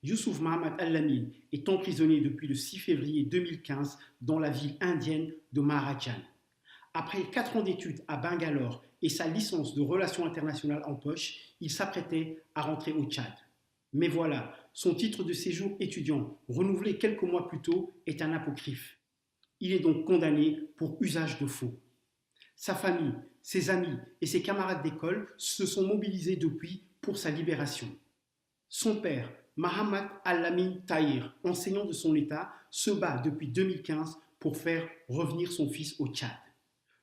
Youssouf Mohamed Al-Lamin est emprisonné depuis le 6 février 2015 dans la ville indienne de Maharajan. Après 4 ans d'études à Bangalore et sa licence de relations internationales en poche, il s'apprêtait à rentrer au Tchad. Mais voilà, son titre de séjour étudiant, renouvelé quelques mois plus tôt, est un apocryphe. Il est donc condamné pour usage de faux. Sa famille, ses amis et ses camarades d'école se sont mobilisés depuis pour sa libération. Son père, Mohamed Al-Lamin Tahir, enseignant de son État, se bat depuis 2015 pour faire revenir son fils au Tchad.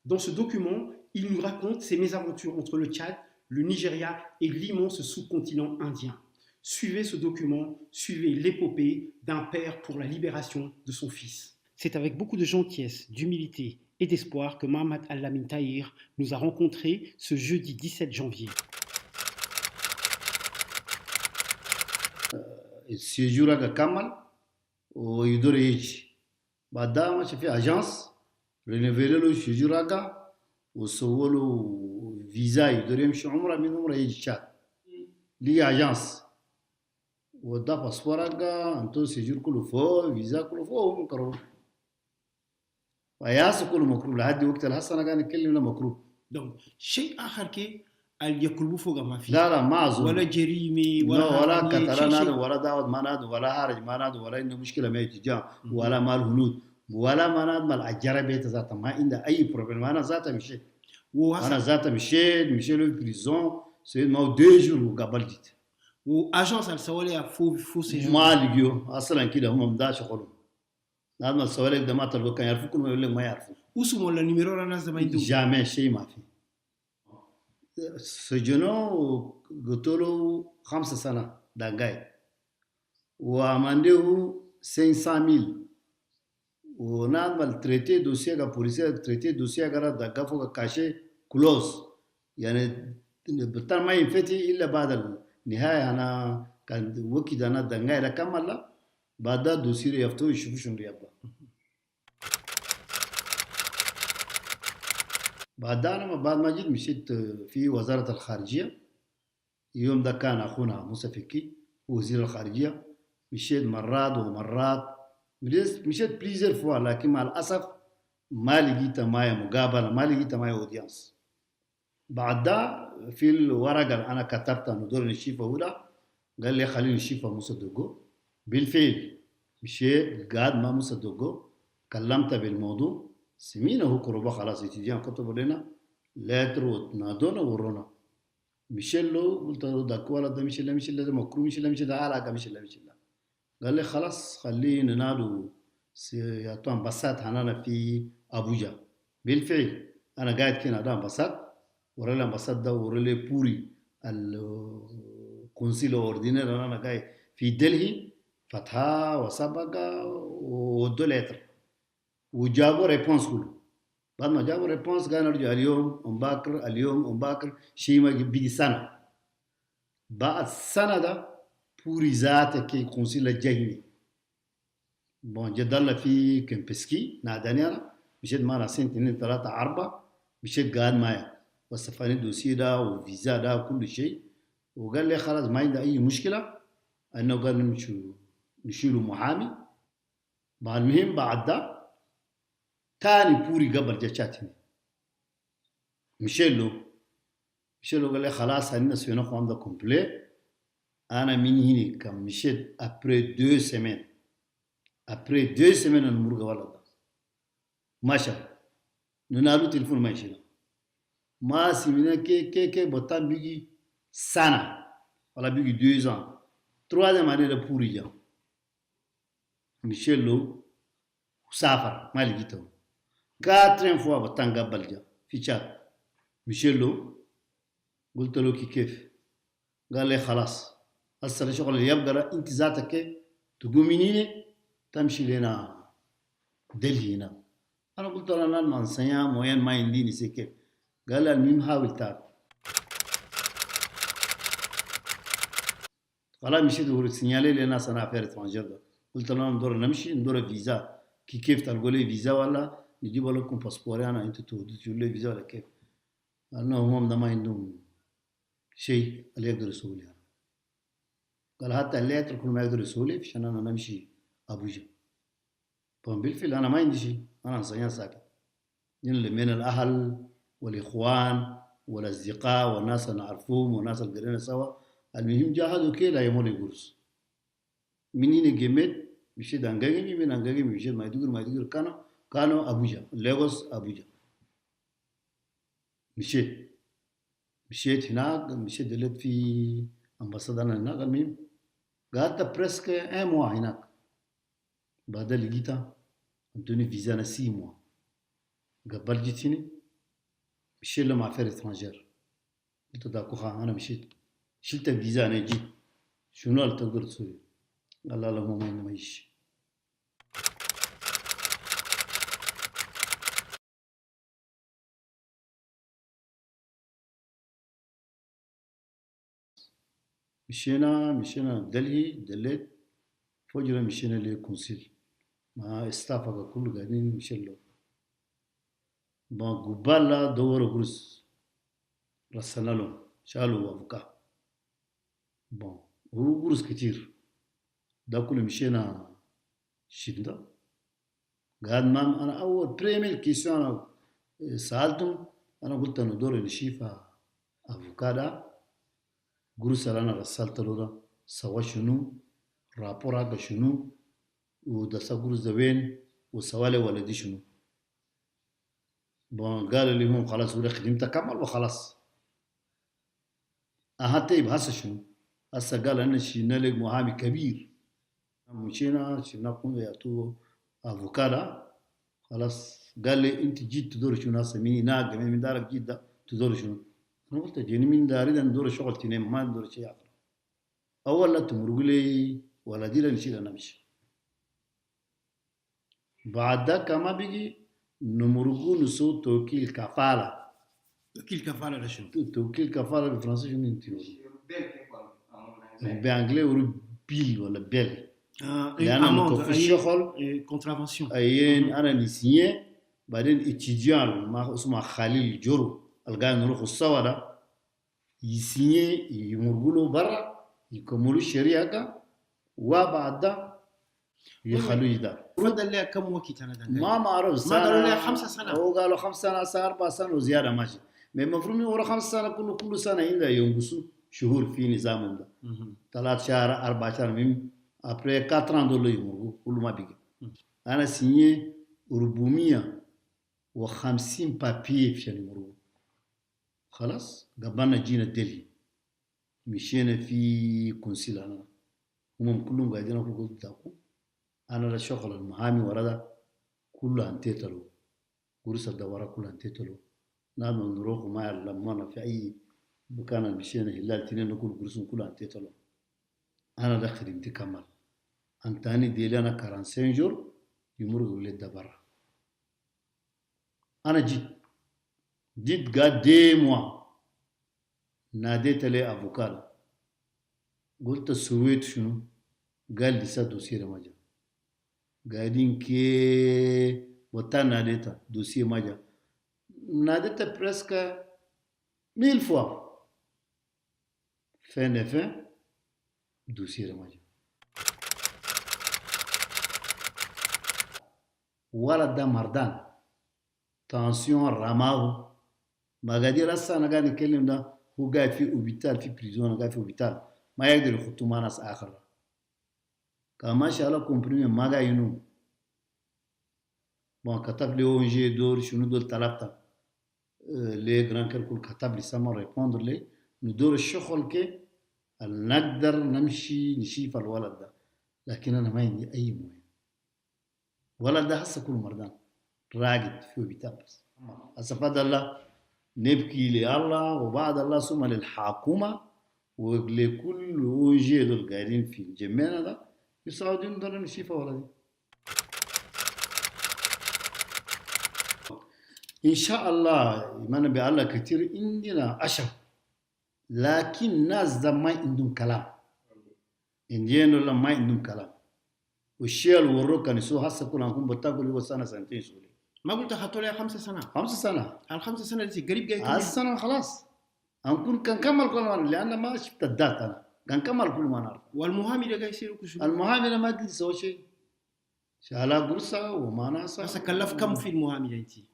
Dans ce document, il nous raconte ses mésaventures entre le Tchad, le Nigeria et l'immense sous-continent indien. Suivez ce document, suivez l'épopée d'un père pour la libération de son fils. C'est avec beaucoup de gentillesse, d'humilité et d'espoir que Mohamed Al-Lamin Tahir nous a rencontrés ce jeudi 17 janvier. séjour aga kamal o yidore yeji badama في agence renouveler le séjour aga وسووا فيزا يقدر يمشي عمره من عمره يجي تشاد لي agence ودا باسبور aga انتو séjour كله فوق فيزا كله فوق مكروه وياس كله مكروه لحد وقت الحسن انا نتكلم مكروه Donc, شيء آخر كي يقلبوا فوق ما في لا ما أظن ولا جريمة ولا كتران ولا دعوة مناد ولا حرج مناد ولا إنه مشكلة ما يتجا ولا مال هنود ولا مناد مال أجرب بيت ذاته ما عنده أي بروبلم أنا ذاته مشيت أنا ذاته مشيت له بريزون سيد ما هو 2 jours وقبل جيت وأجنس السوالي فو سيجون ما لقيو أصلا كده هم مداش شغلهم لازم السوالي ده ما تلقوا كان يعرفوا كل ما يقول لك ما يعرفوا وسمو ولا نيميرو أنا زمان يدو جامع شيء ما في سجنوا قلت له 5 سنة دقاي وعملوا 500,000 ونعمل تريتي دوسيه كا بوليسيه تريتي دوسيه كا دقا فوق كاشي كلوز يعني بطل ما ينفتي إلا بعد النهاية أنا كان وكيد أنا دقاي لكمل بعد دوسيه يفتو يشوفوا شنو يبغى بعد ما جيت مشيت في وزارة الخارجية يوم ده كان أخونا موسى فكي وزير الخارجية مشيت مرات ومرات مشيت بليزر فوا لكن مع الأسف ما لقيت معي مقابلة ما لقيت معي أودينس بعد ده في الورقة اللي أنا كتبتها ندور نشيفها أولى قال لي خليني نشيفها موسى دوغو بالفعل مشيت قاعد مع موسى دوغو كلمت بالموضوع سمينا هو كروبا خلاص يتجيان كتبوا لنا لاتر ونادونا ورونا مشيلو قلت له داك ولا ده مشيل ده مكروه مشيل ده علاقه مشيل قال لي خلاص خليه ننادوا يعطوا امباسات هنا في ابوجا بالفعل انا قاعد كنا ده امباسات ورا الامباسات ده ورا لي بوري الكونسيل اوردينير انا قاعد في دلهي فتحها وسبقه ودولتر وجابوا ريبونس كله بعد ما جابوا ريبونس قالوا نرجع اليوم أم باكر شيء ما بيجي سنة بعد سنة ده بوري ذاته كي كونسيل الجهني بون جدلنا في كمبسكي ناداني أنا مشيت معنا 2 3 4 مشيت قاعد معي وصفاني دوسي ده وفيزا ده وكل شيء وقال لي خلاص ما عنده أي مشكلة أنه قال نشيله محامي بعد المهم بعد ده تاني بوري قبل جاتني مشيلو قال لي خلاص هننا سوينا خوام ده كومبلي انا من هنا كم مشيت ابري 2 سيمين المرغة ولا ده ماشى ننالو تلفون ما يشينا ما سيمينا كي بطان بيجي سنة ولا بيجي 2 ans 3 année de بوري جا مشيلو سافر ما لقيته 4 fois بطان قبل جا في تشاد مشيلو قلت له كيف قال لي خلاص هسه الشغل اللي يبقى انت ذاتك تقوميني تمشي لنا دلهي هنا انا قلت له انا المنسيا موين ما ينديني سي كيف قال لي المهم حاول تعرف خلاص مشيت ورسينيالي لنا سنه افير اترانجير قلت له ندور نمشي ندور فيزا كيف تلقوا لي فيزا ولا نجيب لكم باسبور انا انتوا تودوا لي فيزا ولا كيف؟ قال لهم هم ده ما عندهم شيء اللي يقدروا يسووا لي قال حتى الليتر كل ما يقدر يسولف عشان انا نمشي ابوجا. بالفعل انا ما عندي شيء، انا انسان ساكت اللي من الاهل والاخوان والاصدقاء والناس اللي نعرفهم والناس اللي قرينا سوا المهم جاهدوا كده يمون يقرص من هنا جمت مشيت انغاغي من انغاغي مشيت ما يدور كانوا ابوجا لagos ابوجا. مشيت هناك مشيت دلت في امباسادنا هناك. المهم قعدت بريسك ان موا هناك. بعد لقيتها ادوني فيزا انا 6 موا. قبل جيتني مشيت له مع فير اترانجير. قلت داكو انا مشيت شلت الفيزا انا جيت شنو اللي تقدر تسوي؟ قال لا ما يجيش. مشينا دليت فجرة مشينا للكونسيل مع استافا كله قاعدين مشي له قبالة دور غرس رسلنا لهم شالوا افوكا هو غرس كتير ده كله مشينا شدة. قاعد ما انا اول بريمير كيسيون انا سالتهم انا قلت انا دوري نشيفا افوكادا غرس انا رسلت له سوا شنو رابور هذا شنو وده سغرس ده وين وسوالي ولدي شنو. قال لي هم خلاص ولا خدمتك كمل وخلاص. طيب هسه شنو؟ هسه قال انا شينا لك محامي كبير. مشينا شفنا كون ياتو افوكادا خلاص. قال لي انت جيت تدور شنو هسه مني ناقه من دارك جيت ده تدور شنو؟ انا قلت جيني من داري ده ندور شغل تنين ما ندور شيء اخر. اول لا تمرق لي ولا دي نشيل انا نمشي. بعد ذاك ما بيجي نمرقو نسو توكيل كفاله. توكيل كفاله ده شنو؟ توكيل كفاله بالفرنسي شنو انت؟ بانجلي ورو بيل ولا بيل. لأن في الشغل كونترافنسيون أيين أنا نسيه بعدين اتجاه ما اسمه خليل جورو الجاي نروح الصوارة يسيه يمرقلو برا يكملوا الشريعة وبعد يخلوا يدار. فضل لها كم وقت أنا ما أعرف سنة. ما قالوا لها 5 سنة. هو قالوا 5 سنة 4 سنة وزيادة ماشي. ما المفروض إنه ورا 5 سنة كل سنة عنده ينقصوا شهور في نظامهم ده. 3 شهر 4 شهر مهم. Après 4 ans دول يمرقوا كل ما بيجي. أنا سيني 450 بابيه في المرقوا. خلاص قبلنا جينا دلهي. مشينا في كونسيل أنا. هم كلهم قاعدين أقول داكو. أنا لا شغل المحامي وردا كله أنتيتلو. قرص الدوارة كله أنتيتلو. نحن نروح ما يعلمنا في أي مكان مشينا هلال تنين نقول قرصهم كله أنتيتلو. أنا ده خدمتي كمال. أنتاني ديلي أنا 45 جور يمرق ولد دبرة. أنا جيت قاد دي موا ناديت لي أفوكادا قلت سويت شنو؟ قال لي سا دوسير ماجا قاعدين كي وتا ناديتا دوسير ماجا ناديتا برسكا 1000 فوا فين دوسير ماجا ولد ده مردان تانسيون رماه ما قادر هسه انا قاعد نتكلم ده هو قاعد في اوبيتال في بريزون قاعد في اوبيتال ما يقدر يخطوا مع ناس اخر كان ما شاء الله كومبريمي ما قاعد ينوم كتب لي اون جي دور شنو دول ثلاثه لي جران كل كتب لي سما ريبوندر لي ندور الشغل كي نقدر نمشي نشيف الولد ده لكن انا ما عندي اي مهم. ولد ده هسه كل مردان راقد في اوبيتال بس هسه فضل الله نبكي لله وبعد الله ثم للحكومة ولكل وجه دول قاعدين في الجميع ده يساعدون دول نشيفة ولدي إن شاء الله إيمانا بالله كتير عندنا عشر لكن ناس ده ما عندهم كلام إنديان ولا ما عندهم كلام والشيء اللي وروك كان يسوي هسه كنا نكون بتاكل هو سنة سنتين سوري ما قلت حطوا لها 5 سنة 5 سنة ال5 سنة دي قريب جاي السنة خلاص هنكون كان كمل كل لأن ما شفت الدات أنا كمل كل ما نعرف. والمهامي ده يصير كشو المهامي ما قد يسوي شيء شالا قرصة وما ناسا. بس كلف كم في المهامي ده انتي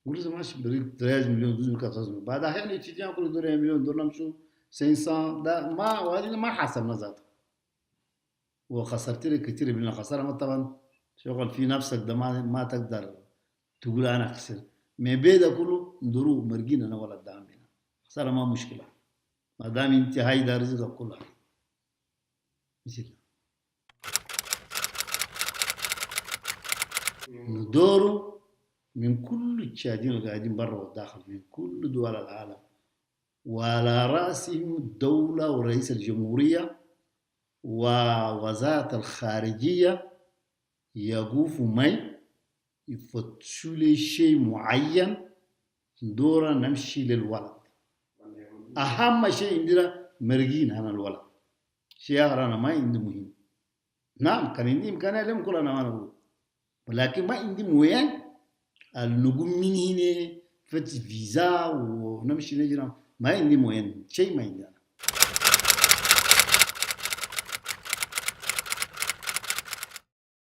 قرصة ماشي بريد 3 مليون 12 مليون بعد أحيانا تيجي كل دور مليون دولار شو 500 ده ما وهذه ما حسبنا ذاته وخسرت لك كثير من الخسارة. ما طبعا شغل في نفسك ده ما تقدر تقول أنا خسر ما بيدا كله ندرو مرجين أنا ولا دام بينا خسارة ما مشكلة ما دام أنت هاي ده رزقك كلها مثل ندورو من كل الشاهدين القاعدين برا والداخل من كل دول العالم وعلى رأسهم الدولة ورئيس الجمهورية ووزارة الخارجية يقوفوا معي يفتشوا لي شيء معين دورا نمشي للولد. أهم شيء عندنا مرقين عن الولد شيء آخر أنا ما عندي مهم. نعم كان عندي إمكانية لهم كلنا ما نقول ولكن ما عندي موين النقوم من هنا فتش فيزا ونمشي نجرا ما عندي موين شيء ما عندي أنا